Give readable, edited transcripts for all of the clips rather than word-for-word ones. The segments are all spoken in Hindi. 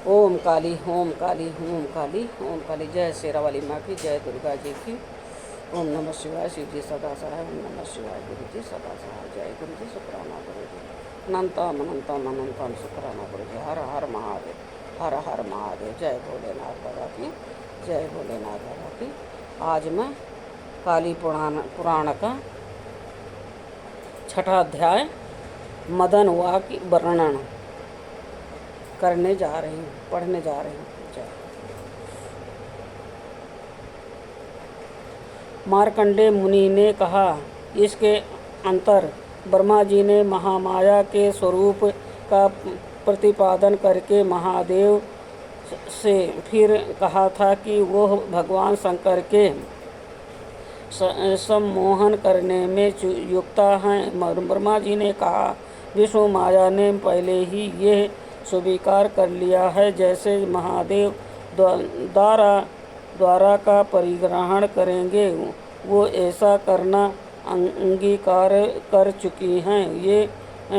ओम काली ओम काली ओम काली ओम काली। जय शेरा वाली माँ की, जय दुर्गा जी की। ओम नमः शिवाय। शिव जी सदा सहाय। ओम नमः शिवाय। गुरु जी सदा सहाय। जय गुरु जी। शुक्राना गुरु जी। अनंतम अनंतम अनंतम शुक्राना गुरु जी। हर हर महादेव, हर हर महादेव। जय भोलेनाथ बाबा की, जय भोलेनाथ बाबा की। आज मैं काली पुराण का छठा अध्याय मदन वाक्य वर्णन करने जा रही हूँ, पढ़ने जा रही हूँ। जय। मार्कंडेय मुनि ने कहा, इसके अंतर ब्रह्मा जी ने महामाया के स्वरूप का प्रतिपादन करके महादेव से फिर कहा था कि वह भगवान शंकर के सम्मोहन करने में युक्ता हैं। ब्रह्मा जी ने कहा, विष्णु माया ने पहले ही यह स्वीकार कर लिया है। जैसे महादेव द्वारा का परिग्रहण करेंगे, वो ऐसा करना अंगीकार कर चुकी हैं। ये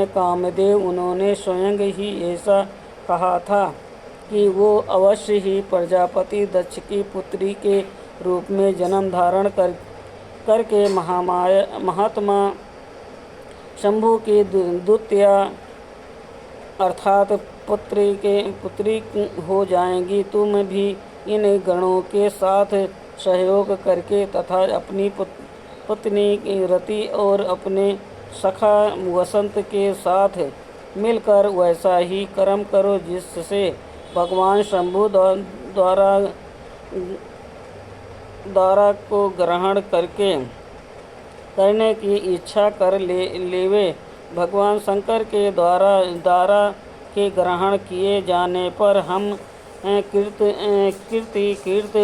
कामदेव, उन्होंने स्वयं ही ऐसा कहा था कि वो अवश्य ही प्रजापति दक्ष की पुत्री के रूप में जन्म धारण करके महात्मा शंभु की द्वितीया अर्थात पुत्री हो जाएंगी। तुम भी इन गणों के साथ सहयोग करके तथा अपनी पत्नी रति और अपने सखा वसंत के साथ मिलकर वैसा ही कर्म करो जिससे भगवान शंभु द्वारा को ग्रहण करने की इच्छा कर लेवे। भगवान शंकर के द्वारा के ग्रहण किए जाने पर हम कीर्त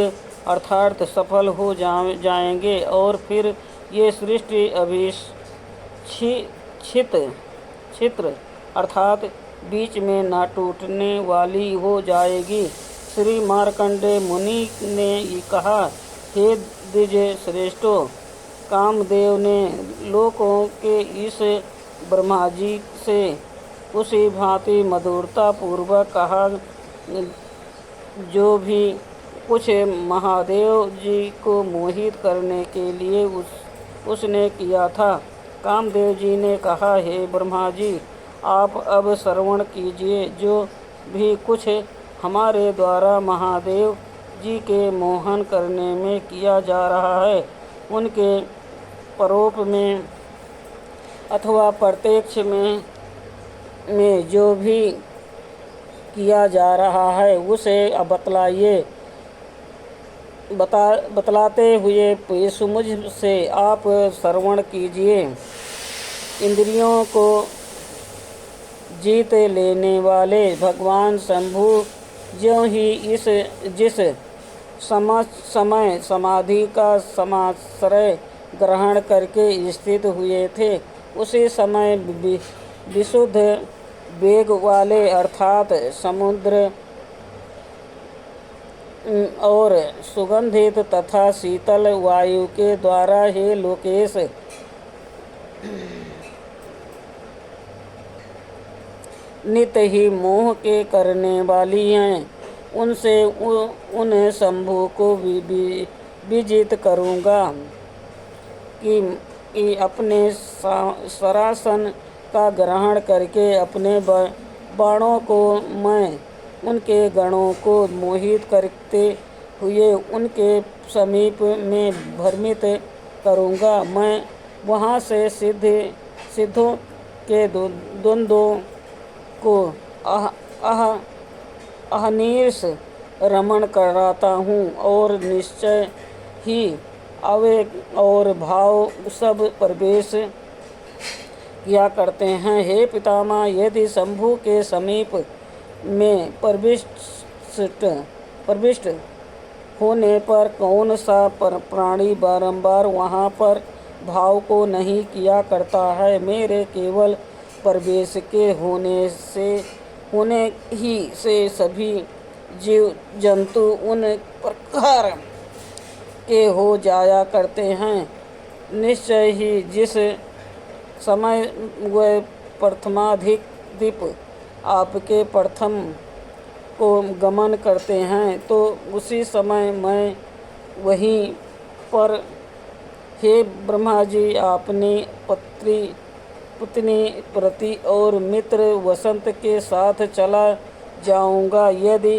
अर्थात सफल हो जाएंगे और फिर ये सृष्टि छित्र अर्थात बीच में न टूटने वाली हो जाएगी। श्री मार्कंडेय मुनि ने कहा, हे द्विज श्रेष्ठो, कामदेव ने लोकों के इस ब्रह्मा जी से उसी भांति मधुरता पूर्वक कहा जो भी कुछ महादेव जी को मोहित करने के लिए उसने किया था। कामदेव जी ने कहा, हे ब्रह्मा जी, आप अब श्रवण कीजिए। जो भी कुछ हमारे द्वारा महादेव जी के मोहन करने में किया जा रहा है, उनके परोप में अथवा प्रत्यक्ष में जो भी किया जा रहा है उसे बतलाइए। बतलाते हुए सुमुझ से आप श्रवण कीजिए। इंद्रियों को जीत लेने वाले भगवान शंभु ज्यों ही जिस समय समाधि का समाश्रय ग्रहण करके स्थित हुए थे, उसी समय विशुद्ध वेग वाले अर्थात समुद्र और सुगंधित तथा शीतल वायु के द्वारा हे लोकेश, नित ही मोह के करने वाली हैं, उनसे उन शंभु को विजित करूँगा कि अपने सरासन का ग्रहण करके अपने बाणों को मैं उनके गणों को मोहित करते हुए उनके समीप में भ्रमित करूँगा। मैं वहाँ से सिद्धों के द्वंद्वों को अहर्निश रमण कराता हूँ और निश्चय ही आवेग और भाव सब प्रवेश किया करते हैं। हे पितामह, यदि शंभु के समीप में प्रविष्ट होने पर कौन सा प्राणी बारंबार वहाँ पर भाव को नहीं किया करता है। मेरे केवल प्रवेश के होने ही से सभी जीव जंतु उन प्रकार के हो जाया करते हैं। निश्चय ही जिस समय वह प्रथमाधिक दीप आपके प्रथम को गमन करते हैं तो उसी समय मैं वहीं पर, हे ब्रह्मा जी, अपनी पत्नी प्रति और मित्र वसंत के साथ चला जाऊंगा। यदि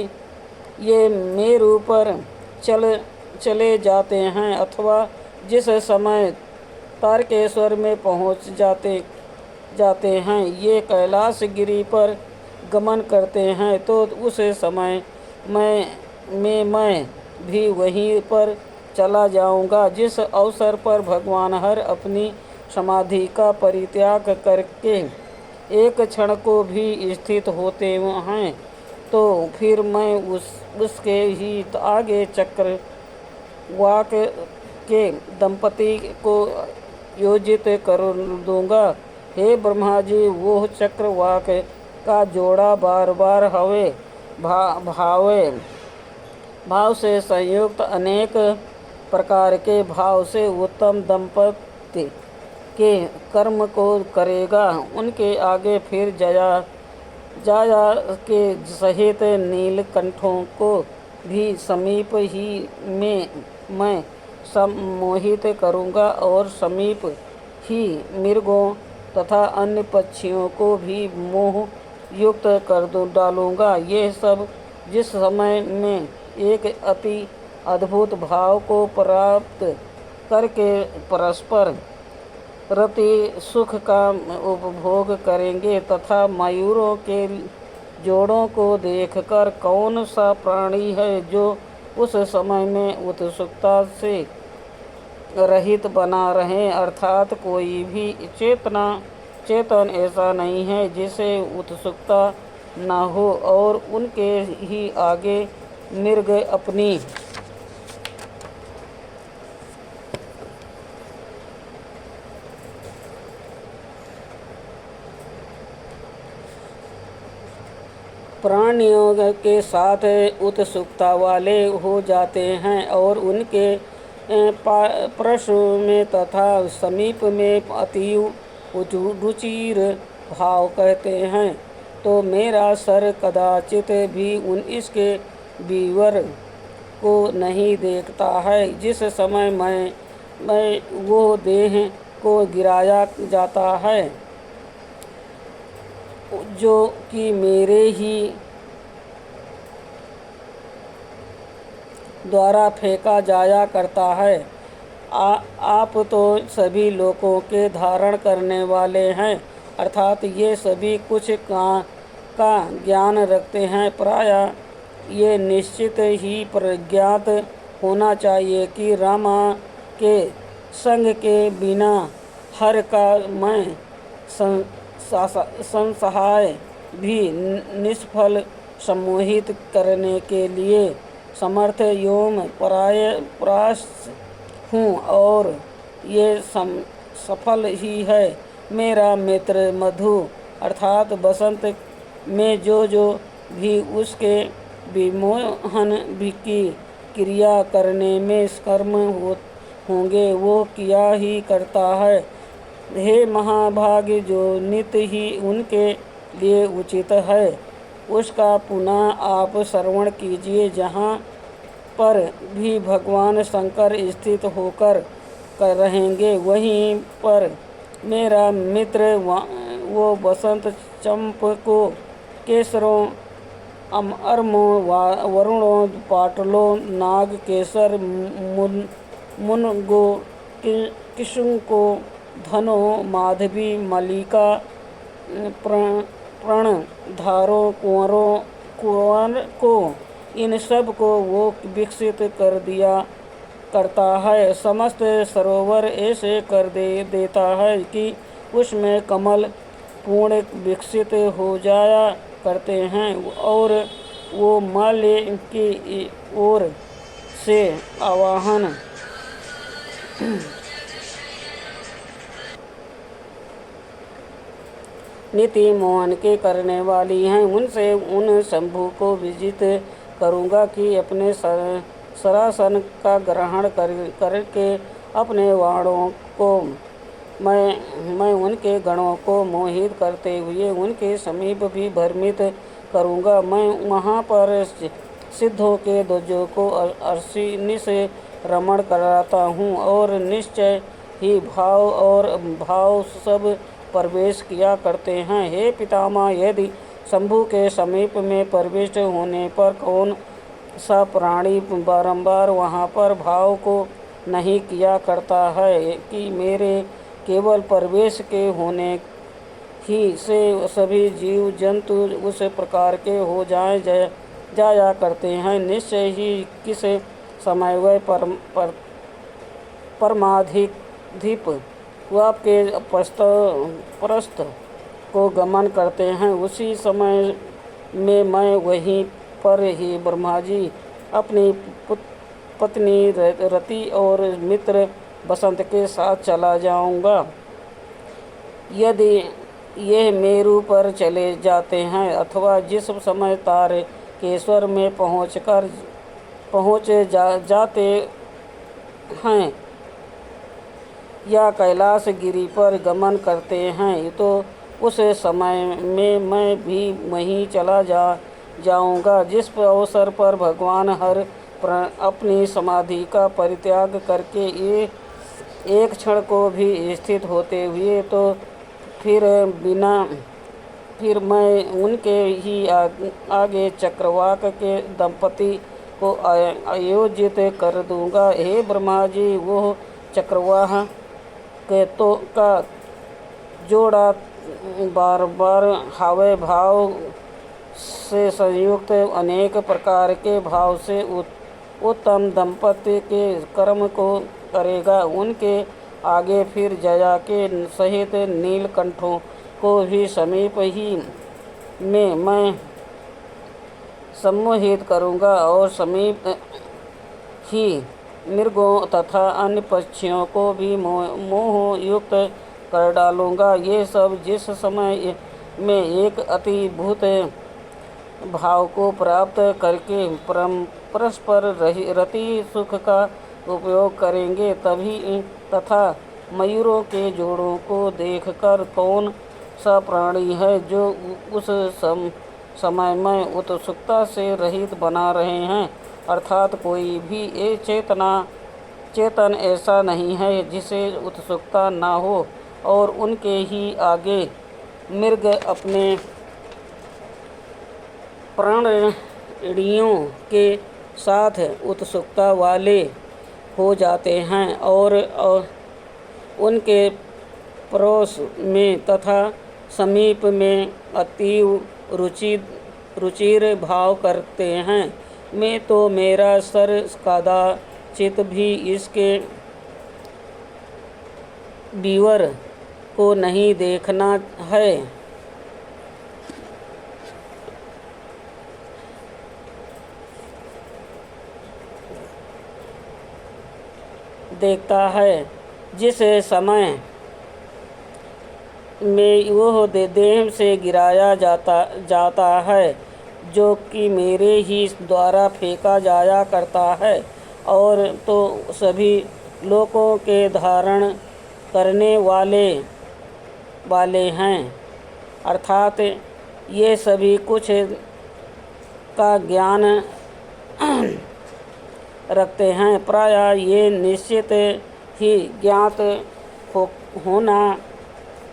ये मेरु पर चले जाते हैं अथवा जिस समय तारकेश्वर में पहुंच जाते हैं ये कैलाश गिरी पर गमन करते हैं तो उस समय मैं भी वहीं पर चला जाऊंगा। जिस अवसर पर भगवान हर अपनी समाधि का परित्याग करके एक क्षण को भी स्थित होते हैं तो फिर मैं उसके ही आगे चक्रवाक के दंपति को योजित कर दूंगा। हे ब्रह्मा जी, वो चक्रवाक का जोड़ा बार बार हवे भाव से संयुक्त अनेक प्रकार के भाव से उत्तम दंपति के कर्म को करेगा। उनके आगे फिर जाया के सहित नीलकंठों को भी समीप ही में मैं सम्मोहित करूँगा और समीप ही मृगों तथा अन्य पक्षियों को भी मोह युक्त कर डालूँगा। ये सब जिस समय में एक अति अद्भुत भाव को प्राप्त करके परस्पर रति सुख का उपभोग करेंगे तथा मयूरों के जोड़ों को देखकर कौन सा प्राणी है जो उस समय में उत्सुकता से रहित बना रहे, अर्थात कोई भी चेतन ऐसा नहीं है जिसे उत्सुकता न हो और उनके ही आगे मृग अपनी प्राणियों के साथ उत्सुकता वाले हो जाते हैं और उनके प्रश्न में तथा समीप में अतीव रुचिर भाव कहते हैं तो मेरा सर कदाचित भी इसके बीवर को नहीं देखता है। जिस समय मैं वो देह को गिराया जाता है जो कि मेरे ही द्वारा फेंका जाया करता है। आप तो सभी लोगों के धारण करने वाले हैं, अर्थात ये सभी कुछ का ज्ञान रखते हैं। प्रायः ये निश्चित ही प्रज्ञात होना चाहिए कि रामा के संग के बिना हर का मैं संसहाय भी निष्फल सम्मोहित करने के लिए समर्थ एवं प्रायश हूँ और ये सफल ही है। मेरा मित्र मधु अर्थात बसंत में जो भी उसके विमोहन की क्रिया करने में कर्म होंगे वो किया ही करता है। हे महाभाग्य, जो नित्य ही उनके लिए उचित है उसका पुनः आप श्रवण कीजिए। जहाँ पर भी भगवान शंकर स्थित होकर रहेंगे वहीं पर मेरा मित्र वो बसंत चंपको केसरों अमरमों वरुणों पाटलों नाग केसर मुनगो किशुंको धनो माधवी मलिका प्रणधारों कुंवर को इन सब को वो विकसित कर दिया करता है। समस्त सरोवर ऐसे कर देता है कि उसमें कमल पूर्ण विकसित हो जाया करते हैं और वो माल्य की ओर से आवाहन नीति मोहन के करने वाली हैं। उनसे उन शंभु को विजित करूँगा कि अपने सरासन का ग्रहण करके अपने वाणों को मैं उनके गणों को मोहित करते हुए उनके समीप भी भ्रमित करूँगा। मैं वहाँ पर सिद्धों के ध्वजों को अरसिनी से रमण कराता हूँ और निश्चय ही भाव सब प्रवेश किया करते हैं। हे पितामह, यदि शंभु के समीप में प्रविष्ट होने पर कौन सा प्राणी बारंबार वहाँ पर भाव को नहीं किया करता है कि मेरे केवल प्रवेश के होने ही से सभी जीव जंतु उस प्रकार के हो जाया करते हैं। निश्चय ही किस समय वह परमाधिप आपके प्रस्थ को गमन करते हैं, उसी समय में मैं वहीं पर ही ब्रह्मा जी अपनी पत्नी रति और मित्र बसंत के साथ चला जाऊंगा। यदि ये मेरू पर चले जाते हैं अथवा जिस समय तारकेश्वर में पहुँच जाते हैं या कैलाश गिरी पर गमन करते हैं, तो उस समय में मैं भी वहीं चला जाऊंगा। जिस अवसर पर भगवान हर अपनी समाधि का परित्याग करके एक क्षण को भी स्थित होते हुए, तो फिर मैं उनके ही आगे चक्रवाक के दंपति को आयोजित कर दूंगा। हे ब्रह्मा जी, वो चक्रवाह का जोड़ा बार बार हावे भाव से संयुक्त अनेक प्रकार के भाव से उत्तम दंपति के कर्म को करेगा। उनके आगे फिर जया के सहित नीलकंठों को भी समीप ही में मैं सम्मोहित करूँगा और समीप ही मृगों तथा अन्य पक्षियों को भी मोह युक्त कर डालूँगा। ये सब जिस समय में एक अतिभूत भाव को प्राप्त करके परस्पर रति सुख का उपयोग करेंगे, तभी तथा मयूरों के जोड़ों को देखकर कौन सा प्राणी है जो उस समय में उत्सुकता से रहित बना रहे हैं, अर्थात कोई भी चेतन ऐसा नहीं है जिसे उत्सुकता न हो और उनके ही आगे मृग अपने प्राणियों के साथ उत्सुकता वाले हो जाते हैं और उनके पड़ोस में तथा समीप में अतीव रुचिर भाव करते हैं। मैं तो मेरा सर कदाचित भी इसके बीवर को नहीं देखना है। देखता है जिस समय में वह देह से गिराया जाता है, जो कि मेरे ही द्वारा फेंका जाया करता है, और तो सभी लोगों के धारण करने वाले हैं, अर्थात ये सभी कुछ का ज्ञान रखते हैं। प्रायः ये निश्चित ही ज्ञात होना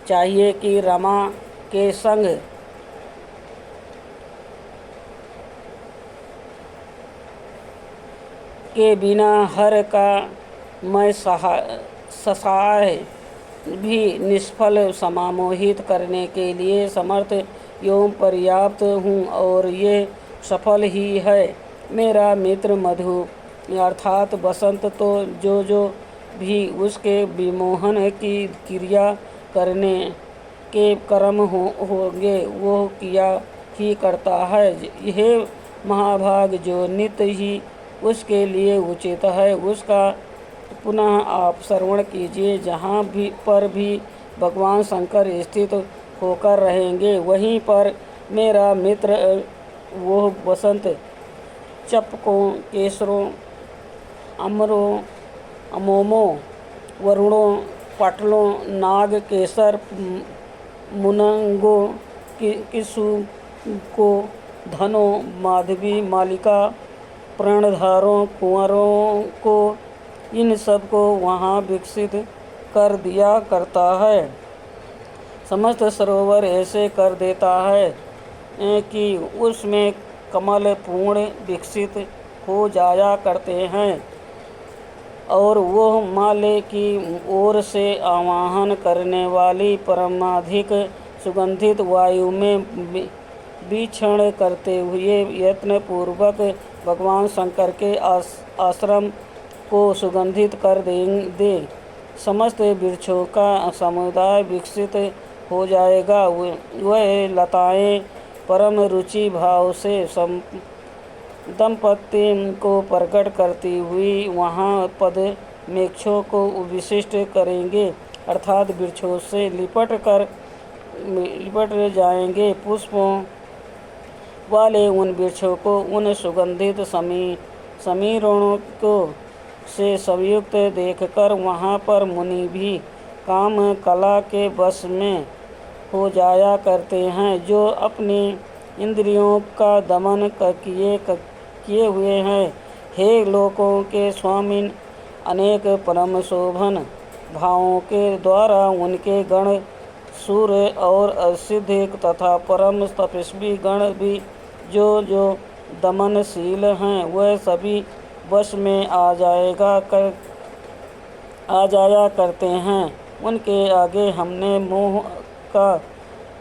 चाहिए कि रमा के संग के बिना हर का मैं सहाय भी निष्फल समामोहित करने के लिए समर्थ एवं पर्याप्त हूँ, और ये सफल ही है। मेरा मित्र मधु अर्थात बसंत तो जो भी उसके विमोहन की क्रिया करने के कर्म होंगे वो किया ही करता है। यह महाभाग जो नित्य ही उसके लिए उचित है, उसका पुनः आप श्रवण कीजिए। जहाँ पर भी भगवान शंकर स्थित होकर रहेंगे, वहीं पर मेरा मित्र वो बसंत चपकों, केसरों, अमरों, अमोमों, वरुणों, पाटलों, नाग, केसर, मुनंगों, किसुको धनों, माधवी, मालिका, प्राणधारों, कुंवरों को, इन सब को वहाँ विकसित कर दिया करता है। समस्त सरोवर ऐसे कर देता है कि उसमें कमल पूर्ण विकसित हो जाया करते हैं और वह माले की ओर से आवाहन करने वाली परमाधिक सुगंधित वायु में बीक्षण करते हुए यत्न पूर्वक भगवान शंकर के आश्रम को सुगंधित कर दे। समस्त वृक्षों का समुदाय विकसित हो जाएगा। वह लताएं परम रुचि भाव से दंपत्ति को प्रकट करती हुई वहाँ पद मेक्षों को विशिष्ट करेंगे, अर्थात वृक्षों से लिपट जाएंगे। पुष्पों वाले उन वृक्षों को उन सुगंधित समीरणों को से संयुक्त देखकर वहाँ पर मुनि भी काम कला के वश में हो जाया करते हैं, जो अपनी इंद्रियों का दमन किए हुए हैं। हे लोकों के स्वामी, अनेक परम शोभन भावों के द्वारा उनके गण सूर्य और सिद्ध तथा परम तपस्वी गण भी जो दमनशील हैं, वह सभी वश में आ जाया करते हैं। उनके आगे हमने मोह का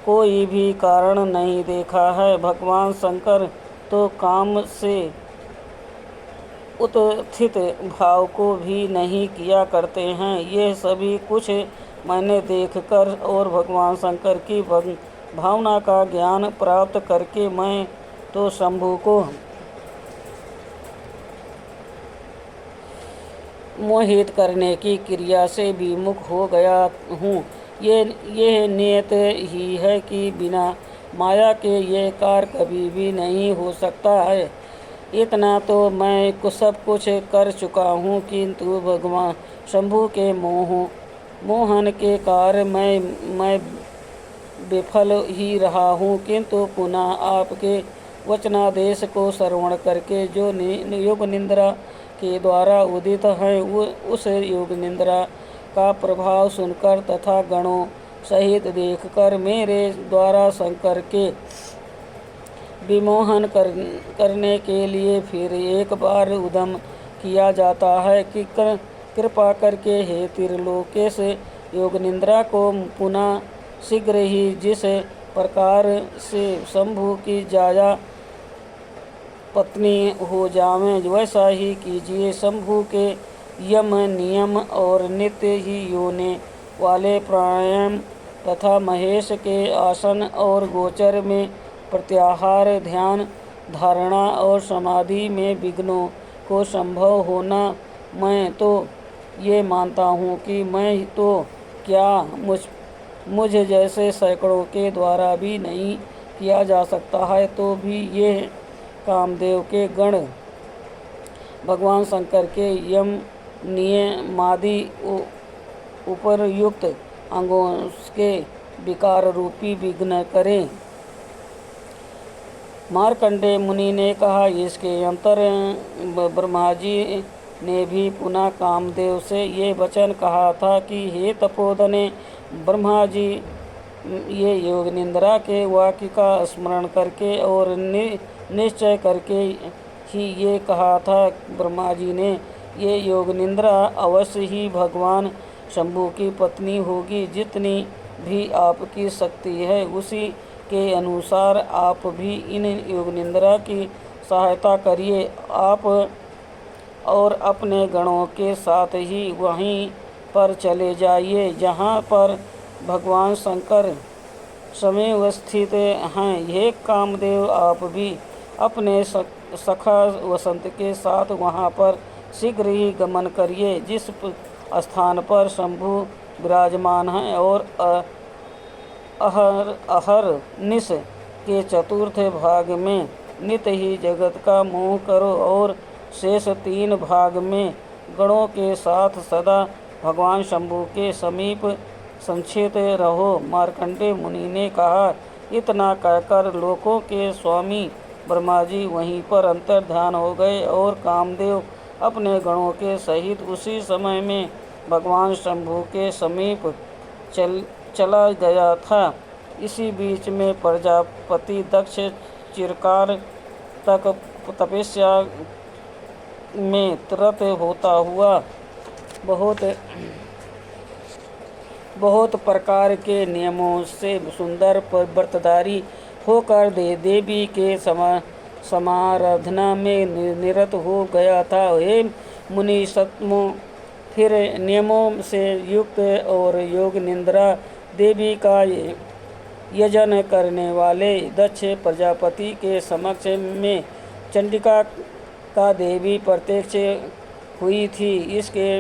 कोई भी कारण नहीं देखा है। भगवान शंकर तो काम से उत्थित भाव को भी नहीं किया करते हैं। ये सभी कुछ मैंने देखकर और भगवान शंकर की भावना का ज्ञान प्राप्त करके मैं तो शंभु को मोहित करने की क्रिया से विमुख हो गया हूँ। ये नियत ही है कि बिना माया के ये कार्य कभी भी नहीं हो सकता है। इतना तो मैं सब कुछ कर चुका हूँ, किंतु भगवान शंभु के मोहन के कार्य मैं विफल ही रहा हूँ। किंतु पुनः आपके वचनादेश को श्रवण करके जो योग निंद्रा के द्वारा उदित है, उस योग निंद्रा का प्रभाव सुनकर तथा गणों सहित देखकर मेरे द्वारा शंकर के विमोहन करने के लिए फिर एक बार उद्यम किया जाता है कि कृपा करके हे त्रिलोकेश, योग निंद्रा को पुनः शीघ्र ही जिस प्रकार से शंभु की जाया पत्नी हो जावें, वैसा ही कीजिए। शंभु के यम नियम और नित्य ही योने वाले प्राणायाम तथा महेश के आसन और गोचर में प्रत्याहार, ध्यान, धारणा और समाधि में विघ्नों को संभव होना, मैं तो ये मानता हूँ कि मैं तो क्या मुझ जैसे सैकड़ों के द्वारा भी नहीं किया जा सकता है। तो भी ये कामदेव के गण भगवान शंकर के यम नियमादि उपरयुक्त अंगों के विकार रूपी विघ्न करें। मार्कंडेय मुनि ने कहा, इसके अंतर ब्रह्मा जी ने भी पुनः कामदेव से ये वचन कहा था कि हे तपोधने, ब्रह्मा जी ये योग निंद्रा के वाक्य का स्मरण करके और निश्चय करके ही ये कहा था। ब्रह्मा जी ने ये योग निंद्रा अवश्य ही भगवान शंभु की पत्नी होगी। जितनी भी आपकी शक्ति है उसी के अनुसार आप भी इन योग निंद्रा की सहायता करिए। आप और अपने गणों के साथ ही वहीं पर चले जाइए जहाँ पर भगवान शंकर समेव स्थित हैं। हे कामदेव, आप भी अपने सखा वसंत के साथ वहाँ पर शीघ्र ही गमन करिए, जिस स्थान पर शंभु विराजमान हैं, और अहरनिश के चतुर्थ भाग में नित ही जगत का मोह करो और शेष 3 भाग में गणों के साथ सदा भगवान शंभु के समीप संचित रहो। मार्कंडेय मुनि ने कहा, इतना कहकर लोकों के स्वामी ब्रह्मा जी वहीं पर अंतर्ध्यान हो गए और कामदेव अपने गणों के सहित उसी समय में भगवान शंभु के समीप चला गया था। इसी बीच में प्रजापति दक्ष चिरकाल तक तपस्या में रत होता हुआ बहुत प्रकार के नियमों से सुंदर व्रतधारी होकर देवी के समाराधना में निरत हो गया था। हे मुनि सत्मो, फिर नियमों से युक्त और योग निद्रा देवी का यजन करने वाले दक्ष प्रजापति के समक्ष में चंडिका का देवी प्रत्यक्ष हुई थी। इसके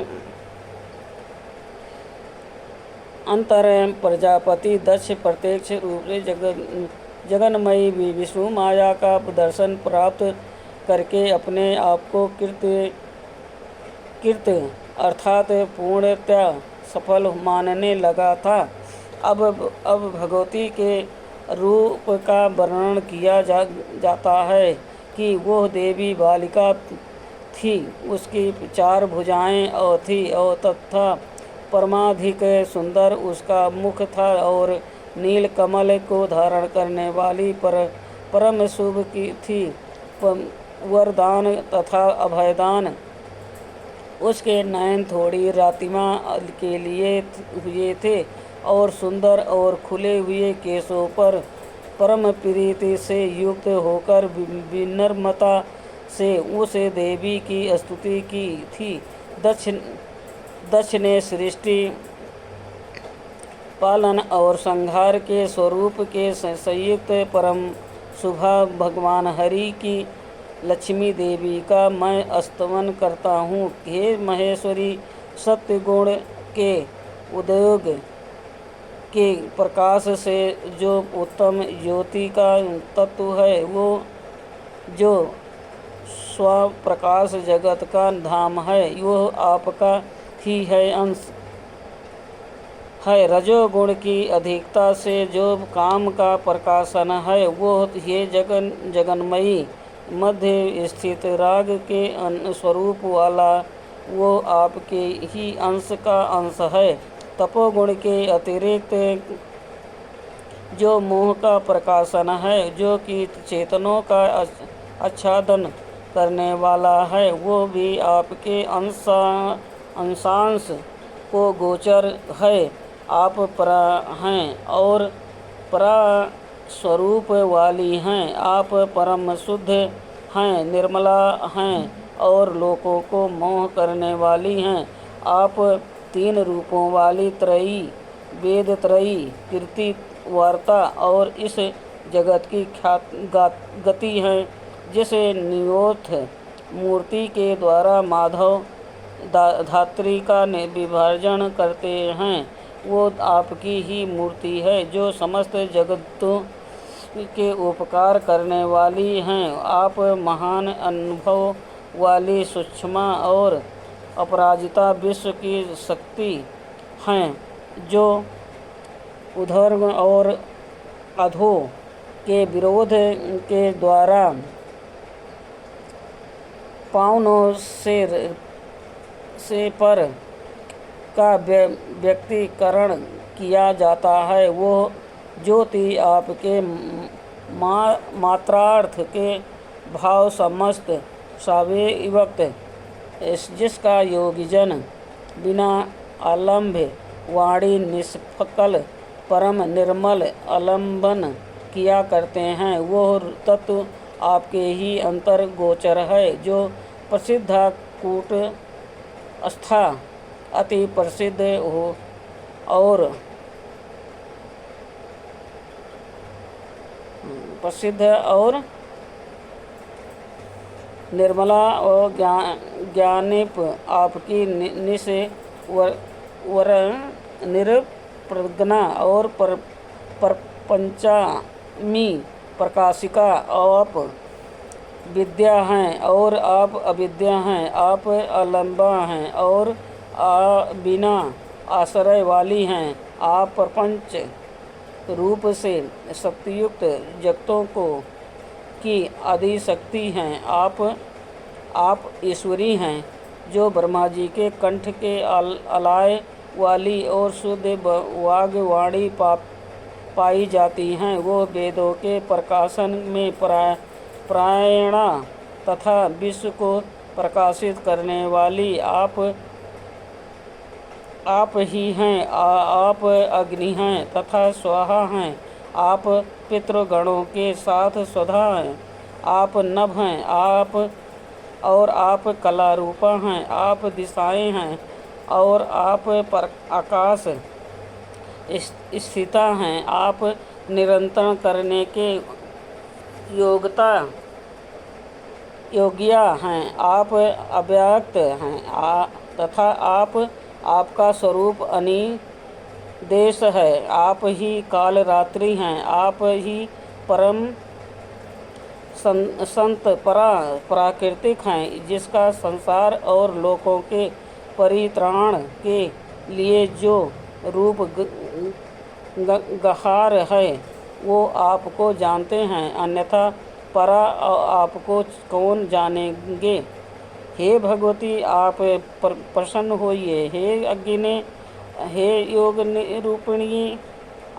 अंतर प्रजापति दक्ष प्रत्यक्ष रूप से जगन्मयी विष्णु माया का दर्शन प्राप्त करके अपने आप को कृत अर्थात पूर्णतया सफल मानने लगा था। अब भगवती के रूप का वर्णन किया जाता है कि वह देवी बालिका थी। उसकी 4 भुजाएं थी और तथा परमाधिक सुंदर उसका मुख था और नील कमल को धारण करने वाली परम शुभ की थी। वरदान तथा अभयदान उसके नयन थोड़ी रातिमा के लिए हुए थे और सुंदर और खुले हुए केशों पर परम प्रीति से युक्त होकर विनम्रता से उस देवी की स्तुति की थी। दक्ष ने सृष्टि पालन और संहार के स्वरूप के संयुक्त परम शुभा भगवान हरि की लक्ष्मी देवी का मैं स्तवन करता हूँ। हे महेश्वरी, सत्य गुण के उद्योग के प्रकाश से जो उत्तम ज्योति का तत्व है, वो जो स्वप्रकाश जगत का धाम है, वह आपका ही है अंश है। रजोगुण की अधिकता से जो काम का प्रकाशन है, वो ये जगन्मयी मध्य स्थित राग के स्वरूप वाला वो आपके ही अंश का अंश है। तपोगुण के अतिरिक्त जो मोह का प्रकाशन है, जो कि चेतनों का आच्छादन करने वाला है, वो भी आपके अंशांश को गोचर है। आप परा हैं और परा स्वरूप वाली हैं। आप परम शुद्ध हैं, निर्मला हैं और लोगों को मोह करने वाली हैं। आप 3 रूपों वाली त्रयी, वेद त्रयी, कीर्ति वार्ता और इस जगत की गति हैं, जिसे नियोथ मूर्ति के द्वारा माधव धात्री का विभाजन करते हैं। वो आपकी ही मूर्ति है, जो समस्त जगतों के उपकार करने वाली हैं। आप महान अनुभव वाली सूक्ष्म और अपराजिता विश्व की शक्ति हैं, जो ऊर्ध्व और अधो के विरोध के द्वारा पावनों से पर का व्यक्तिकरण किया जाता है। वो ज्योति आपके मात्रार्थ के भाव समस्त सावयवक्त, जिसका योगीजन बिना आलम्भ वाणी निष्फल परम निर्मल आलम्बन किया करते हैं, वो तत्व आपके ही अंतर गोचर है। जो प्रसिद्ध कूट स्था अति प्रसिद्ध हो और निर्मला और ज्ञानिप आपकी निरप्रज्ञा और परपंचामी प्रकाशिका आप विद्या हैं और आप अविद्या हैं। आप अलंबा हैं और बिना आश्रय वाली हैं। आप प्रपंच रूप से शक्तियुक्त जगतों को की आदिशक्ति हैं। आप ईश्वरी हैं जो ब्रह्मा जी के कंठ के अलाय वाली और शुद्ध वाग्वाणी पाई जाती हैं। वो वेदों के प्रकाशन में प्रायणा तथा विश्व को प्रकाशित करने वाली आप ही हैं। आप अग्नि हैं तथा स्वाहा हैं। आप पितृगणों के साथ स्वधा हैं। आप नभ हैं। आप कला रूपा हैं। आप दिशाएं हैं और आप पर आकाश स्थिता हैं। आप निरंतर करने के योग्या हैं। आप अव्यक्त हैं तथा आपका स्वरूप अनिदेश है। आप ही काल रात्रि हैं। आप ही परम संत प्राकृतिक हैं जिसका संसार और लोकों के परित्राण के लिए जो रूप गहार है वो आपको जानते हैं, अन्यथा परा आपको कौन जानेंगे। हे भगवती, आप प्रसन्न होइए। हे अग्नि, हे योग रूपिणी,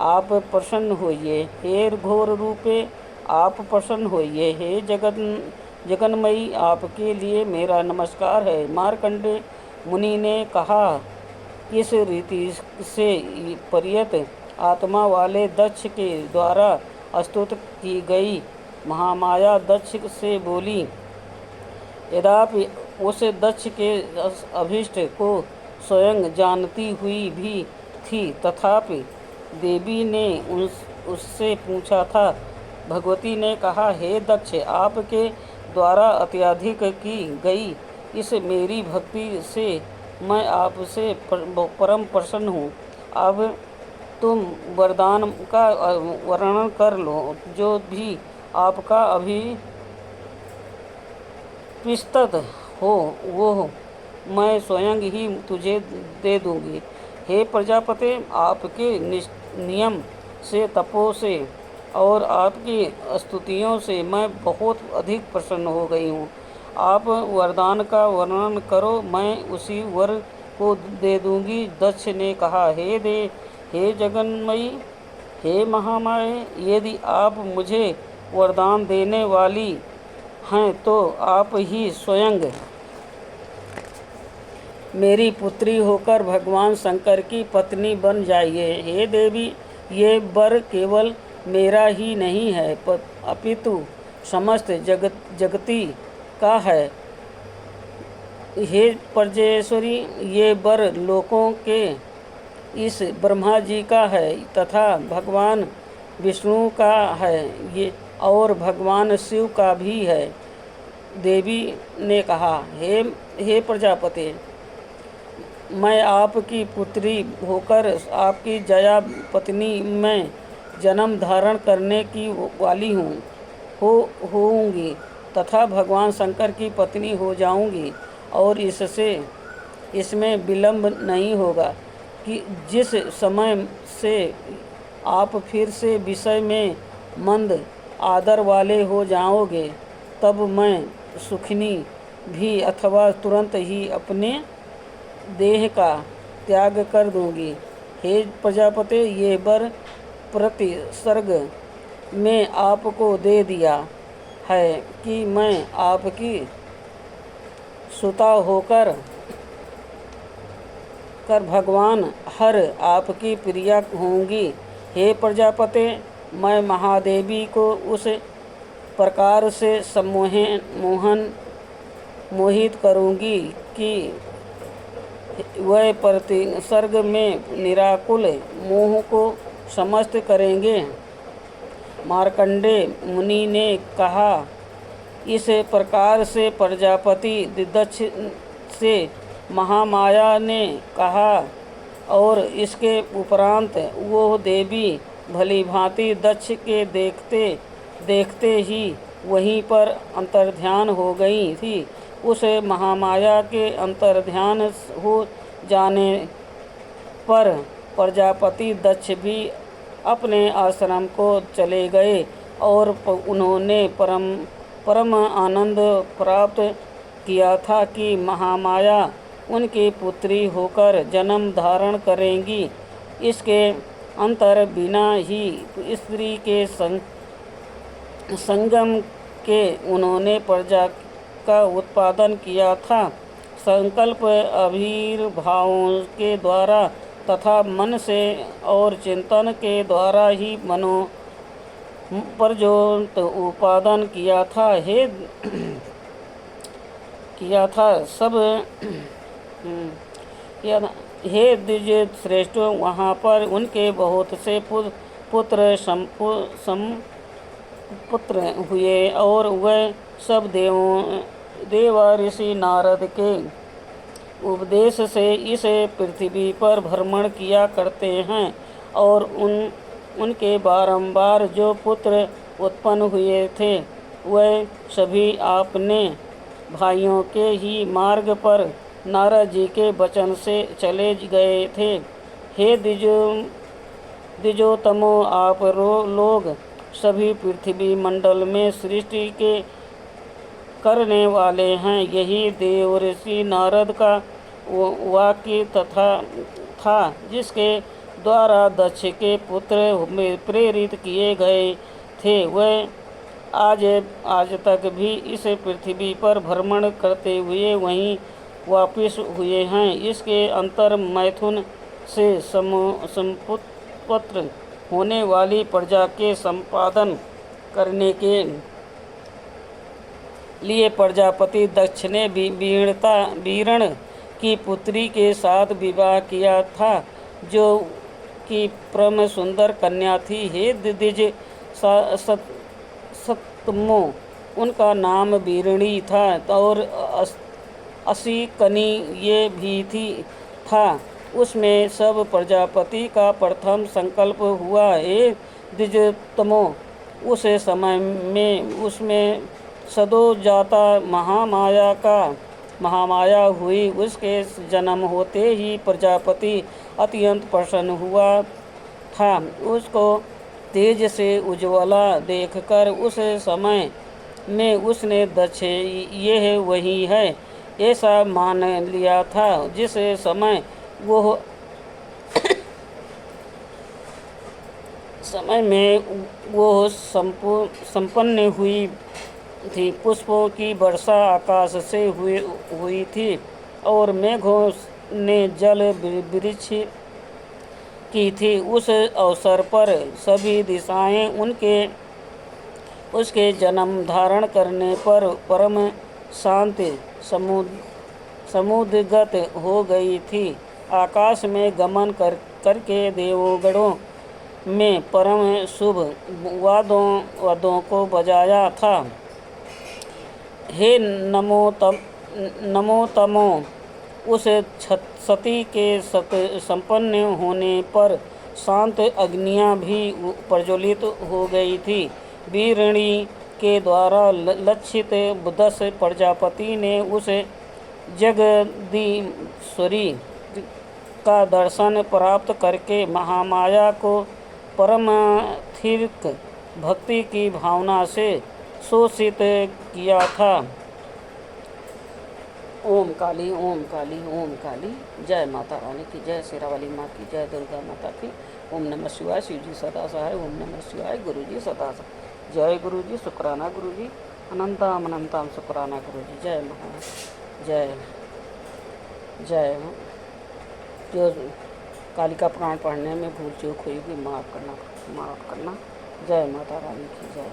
आप प्रसन्न होइए। हे घोर रूपे, आप प्रसन्न होइए। हे जगन्मयी, आपके लिए मेरा नमस्कार है। मार्कंडेय मुनि ने कहा, इस रीति से पर्यत आत्मा वाले दक्ष के द्वारा स्तुत की गई महामाया दक्ष से बोली। यद्यपि उस दक्ष के अभीष्ट को स्वयं जानती हुई भी थी, तथापि देवी ने उससे पूछा था। भगवती ने कहा, हे दक्ष, आपके द्वारा अत्यधिक की गई इस मेरी भक्ति से मैं आपसे परम प्रसन्न हूँ। अब तुम वरदान का वर्णन कर लो। जो भी आपका अभिप्सित हो वो मैं स्वयं ही तुझे दे दूंगी। हे प्रजापते, आपके नियम से, तपो से और आपकी स्तुतियों से मैं बहुत अधिक प्रसन्न हो गई हूँ। आप वरदान का वर्णन करो, मैं उसी वर को दे दूंगी। दक्ष ने कहा, हे जगन्मयी, हे महामाये, यदि आप मुझे वरदान देने वाली हैं तो आप ही स्वयं मेरी पुत्री होकर भगवान शंकर की पत्नी बन जाइए। हे देवी, ये वर केवल मेरा ही नहीं है अपितु समस्त जगती का है। हे परजेश्वरी, ये वर लोकों के इस ब्रह्मा जी का है तथा भगवान विष्णु का है ये और भगवान शिव का भी है। देवी ने कहा, हे प्रजापति, मैं आपकी पुत्री होकर आपकी जया पत्नी में जन्म धारण करने की वाली होऊंगी तथा भगवान शंकर की पत्नी हो जाऊंगी और इसमें विलंब नहीं होगा कि जिस समय से आप फिर से विषय में मंद आदर वाले हो जाओगे, तब मैं सुखनी भी अथवा तुरंत ही अपने देह का त्याग कर दूंगी। हे प्रजापति, ये वर प्रतिसर्ग में आपको दे दिया है कि मैं आपकी सुता होकर भगवान हर आपकी प्रिया होंगी। हे प्रजापति, मैं महादेवी को उस प्रकार से मोहित करूंगी कि वह प्रतिसर्ग में निराकुल मोह को समस्त करेंगे। मार्कंडेय मुनि ने कहा, इस प्रकार से प्रजापति दक्ष से महामाया ने कहा और इसके उपरांत वो देवी भली भांति दक्ष के देखते ही वहीं पर अंतर्ध्यान हो गई थी। उस महामाया के अंतर्ध्यान हो जाने पर प्रजापति दक्ष भी अपने आश्रम को चले गए और उन्होंने परम आनंद प्राप्त किया था कि महामाया उनकी पुत्री होकर जन्म धारण करेंगी। इसके अंतर बिना ही स्त्री के संगम के उन्होंने प्रजा का उत्पादन किया था। संकल्प आविर्भावों के द्वारा तथा मन से और चिंतन के द्वारा ही मनो प्रज्वलित उत्पादन किया था सब हे द्विज श्रेष्ठ, वहाँ पर उनके बहुत से पुत्र संपुत्र हुए और वह सब देव ऋषि नारद के उपदेश से इस पृथ्वी पर भ्रमण किया करते हैं। और उनके बारंबार जो पुत्र उत्पन्न हुए थे वह सभी अपने भाइयों के ही मार्ग पर नारद जी के वचन से चले गए थे। हे द्विजोत्तमो, आप लोग सभी पृथ्वी मंडल में सृष्टि के करने वाले हैं। यही देवर्षि नारद का वाक्य था जिसके द्वारा दक्ष के पुत्र प्रेरित किए गए थे। वह आज तक भी इस पृथ्वी पर भ्रमण करते हुए वहीं वापिस हुए हैं। इसके अंतर मैथुन से संपुत्र होने वाली प्रजा के संपादन करने के लिए प्रजापति दक्ष ने वीरण की पुत्री के साथ विवाह किया था, जो कि परम सुंदर कन्या थी। हे द्विज सत्तमो, उनका नाम वीरणी था और असिकनी ये भी था। उसमें सब प्रजापति का प्रथम संकल्प हुआ। हे द्विजोत्तमो, उस समय में उसमें सदो जाता महामाया हुई। उसके जन्म होते ही प्रजापति अत्यंत प्रसन्न हुआ था। उसको तेज से उज्ज्वला देखकर उस समय में उसने दक्ष यह वही है ऐसा मान लिया था। जिस समय वो संपन्न हुई थी, पुष्पों की वर्षा आकाश से हुई थी और मेघों ने जल वृक्ष की थी। उस अवसर पर सभी दिशाएं उसके जन्म धारण करने पर परम शांति समुद्रगत हो गई थी। आकाश में गमन करके देवगणों में परम शुभ वादों को बजाया था। हे नमोतमो, उस सती के संपन्न होने पर शांत अग्नियां भी प्रज्वलित हो गई थी। वीरणी के द्वारा लक्षित दक्ष प्रजापति ने उस जगदीश्वरी का दर्शन प्राप्त करके महामाया को परमार्थिक भक्ति की भावना से शोषित किया था। ओम काली ओम काली ओम काली। जय माता रानी की जय, शेरावाली माँ की जय, दुर्गा माता की। ओम नमः शिवाय। शिव जी सदा सहाय। ओम नमः शिवाय। गुरु जी सदा सहाय। जय गुरु जी, शुक्राना गुरु जी, अनंताम अनंताम शुक्राना गुरु जी। जय जय जय। जो कालिका पुराण पढ़ने में भूल चूक हुई भी माफ़ करना। जय माता रानी की जय।